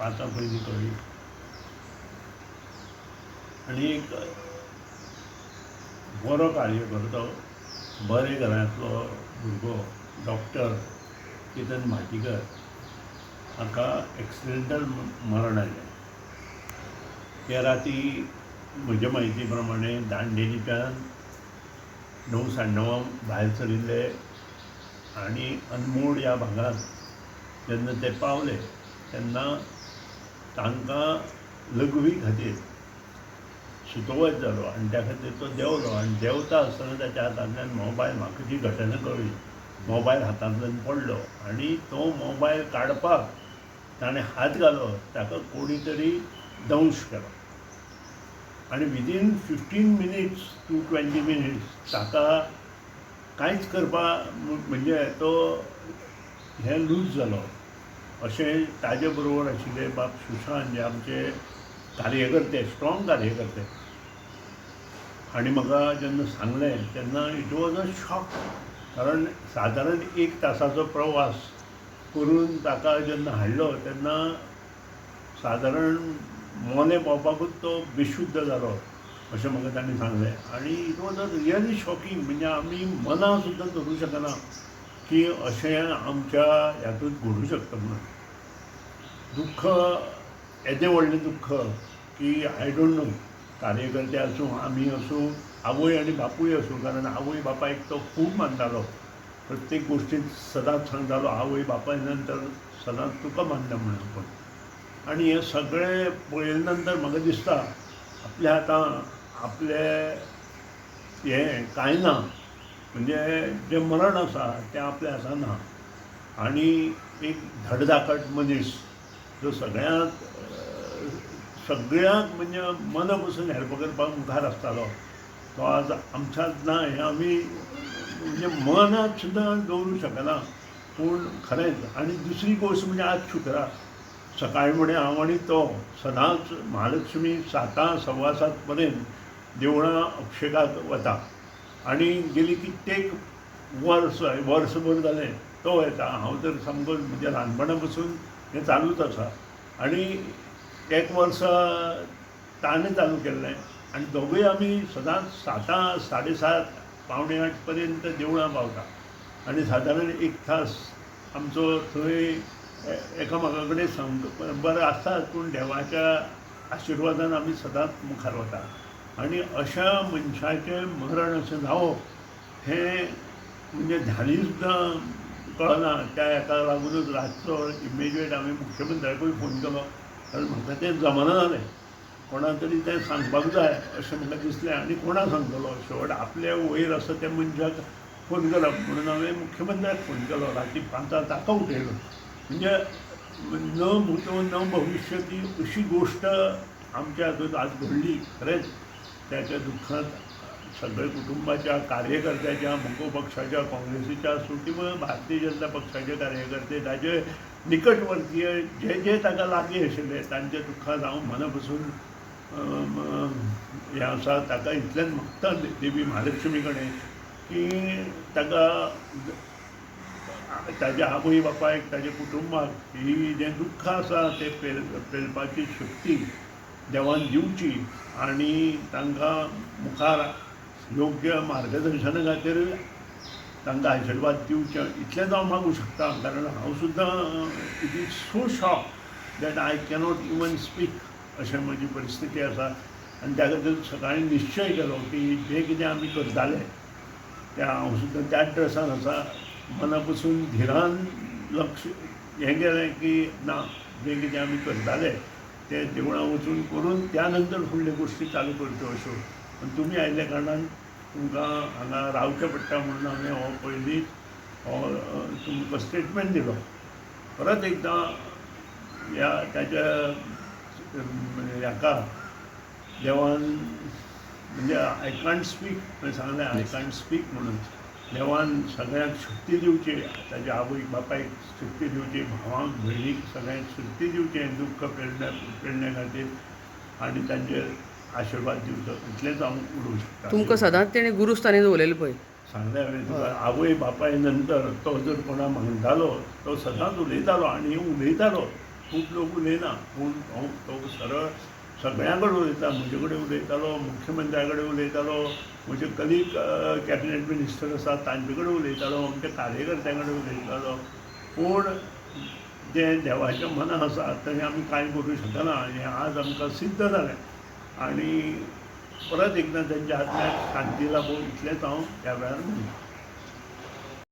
5 पयलीं कळ्ळी. आनी एक बरो कार्यकर्तो, बरे घरांतलो भुरगो, डॉक्टर केतन भाटीकर हाका एक्सिडेंटल मरण आयलें. ते राती म्हज्या म्हायती प्रमाणे दांडेलीच्यान 9 9:30 भायर सरिल्ले आनी अनमोड ह्या भागांत जेन्ना ते पावले तेन्ना तांकां लघवी खातीर सुतोवच जालो आनी त्या खातीर तो देंवलो आनी देंवता आसतना ताच्या हातांतल्यान मोबायल, म्हाका जी घटना कळ्ळी, मोबायल हातांतल्यान पडलो आनी तो मोबायल काडपाक ताणें हात घालो, ताका कोणी तरी दंश केलो आनी विदीन 15 मिनिट्स टू 20 मिनिट्स ताका कांयच करपाक म्हणजे तो हें लूज जालो. अशें ताजे बरोबर आशिल्ले बाब सुशांत जे आमचे कार्यकर्ते, स्ट्रॉंग कार्यकर्ते, हांणी म्हाका जेन्ना सांगलें तेन्ना इट वॉज अ शॉक. कारण सादारण 1 तासाचो प्रवास करून ताका जेन्ना हाडलो तेन्ना सादारण मोले पावपाकूच तो बेशुद्ध जालो अशें म्हाका तांणी सांगलें. आनी it was a really shocking. म्हणजे आमी मनां सुद्दां धरूं शकना की अशें आमच्या हातूंत घडूं शकता म्हणून. दुख्ख, येदें व्हडलें दुख्ख की आय डोंट नो, कार्यकर्ते आसूं, आमी आसूं, आवय आनी बापूय आसूं, कारण आवय बापायक तो खूब मानतालो. प्रत्येक गोश्टींत सदांच सांगतालो आवय बापाय नंतर सदांच तुका मानता म्हणून. पूण आनी हें सगळें पळयले नंतर म्हाका दिसता आपल्या आतां आपलें हें कांय ना, म्हणजे जें मरण आसा तें आपल्या हातांत ना. आनी एक धडधाकट मनीस जो सगळ्यांक म्हणजे मना पसून हेल्प करपाक मुखार आसतालो, तो आज आमच्यात ना. हें आमी म्हणजे मनांत सुद्दां दवरूं शकना. पूण खरेंच. आनी दुसरी गोश्ट म्हणजे आज शुक्रार सकाळी फुडें हांव आनी तो सदांच महालक्ष्मी 7 सव्वा 7 पर्यंत देवळां अभिशेकाक वता आनी गेली कित्येक वर्सभर जालें तो येता. हांव तर सामको म्हणजे ल्हानपणा पसून हें चालूच आसा. आनी 1 वर्स ताणें चालू केल्लें आनी दोगूय आमी सदांच 7 7:30 पावणे 8 पर्यंत देवळां पावता आनी सादारण 1 तास आमचो थंय एकामेका कडेन बरें आसता. पूण देवाच्या आशिर्वादान आमी सदांच मुखार वता. आनी अशा मनशाचें मरण अशें जावप हें म्हणजे ध्यानी सुद्दां कळना. त्या हेका लागूनच रातचो इमिजिएट हांवें मुख्यमंत्र्याकूय फोन केलो, कारण म्हाका तें जमना जालें. कोणा तरी तें सांगपाक जाय अशें म्हाका दिसलें आनी कोणा सांगतलो. शेवट आपले वयर आसा त्या मनशाक फोन करप म्हणून हांवें मुख्यमंत्र्याक फोन केलो. राती 5 ताका उठयलो. म्हणजे न भूतो न भविष्य ती अशी गोश्ट आमच्या हातूंत आज घडली. खरेंच त्याच्या दुख्खांत सगळ्या कुटुंबाच्या, कार्यकर्त्याच्या, मको पक्षाच्या, काँग्रेसीच्या आसूं किंवा भारतीय जनता पक्षाचे कार्यकर्ते, ताचे निकटवर्तीय जे जे ताका लागीं आशिल्ले, तांच्या दुख्खांत हांव मना पसून हें आसा. ताका इतलेंच मागता देवी महालक्ष्मी कडेन की ताका ताज्या आवय बापायक, ताज्या कुटुंबाक ही जें दुख्ख आसा तें पेलपाची शक्ती देवान दिवची आनी तांकां मुखार योग्य मार्गदर्शना खातीर तांकां आशिर्वाद दिवचे, इतलेंच हांव मागूं शकता. कारण हांव सुद्दां it is so shock that I cannot even speak. अशें म्हजी परिस्थिती आसा. आनी त्या खातीर सकाळीं निश्चय केलो की जें कितें आमी करताले तें हांव सुद्दां त्याच ड्रेसान आसा. मना पसून धिरान लक्ष हें केलें की ना, जें कितें आमी करताले तें देवळां वचून करून त्या नंतर फुडल्यो गोश्टी चालू करच्यो अश्यो. पूण तुमी आयिल्ल्या कारणान तुमकां हांगा रावचें पडटा म्हणून हांवें हो पयलींच तुमकां स्टेटमेंट दिलो. परत एकदां ह्या ताच्या हाका देवान म्हणजे आय कांट स्पीक सांगलें, आय कांट स्पीक म्हणून देवान सगळ्यांक शक्ती दिवची, ताच्या आवय बापायक शक्ती दिवची, भावांक भयणीक सगळ्यांक शक्ती दिवची हें दुख्ख पेलण्या खातीर आनी तांचेर आशिर्वाद दिवचो, इतलेंच हांव उलोवंक शकता. तुमकां सदांच तेणें गुरुस्थानी दवरलेलें पळय. सांगलें हांवें तुका, आवय बापाय नंतर तो जर कोणा मागतालो तो सदांच उलयतालो आनी उलयतालो खूब लोक उलयना पूण हांव तो सरळ सगळ्यां कडेन उलयता. म्हजे कडेन उलयतालो, मुख्यमंत्र्या कडेन उलयतालो, म्हजे कलीग कॅबिनेट मिनिस्टर आसा तांचे कडेन उलयतालो, आमच्या कार्यकर्त्यां कडेन उलयतालो. पूण जें देवाच्या मनात आसा तें आमी कांय करूं शकना. हें आज आमकां सिद्ध जालें आनी परत एकदां तेंच्या आत्म्याक शांती लाभो इतलेंच हांव ह्या वेळार म्हणटा.